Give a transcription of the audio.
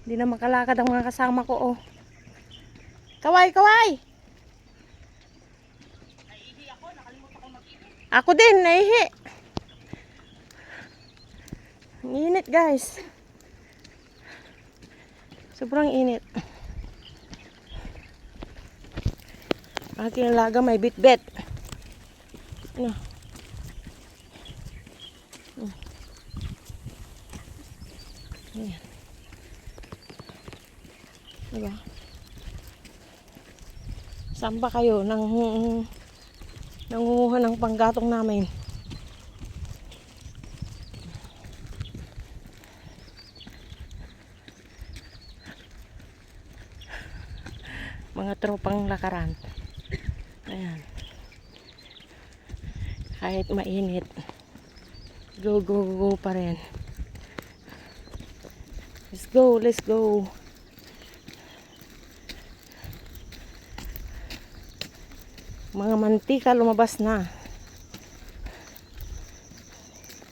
Hindi na makalakad ang mga kasama ko, oh. Kaway, kaway! Naihi ako, nakalimutan ko mag-ihi. Ako din, naihi. Ang init, guys. Sobrang init. Aking alaga may bit-bit. Ano? Ayan. Diba? Saan ba kayo nangunguha ng panggatong namin? Mga tropang lakaran. Ayan. Kahit mainit, go go go pa rin. Let's go, let's go. Mga mantika lumabas na.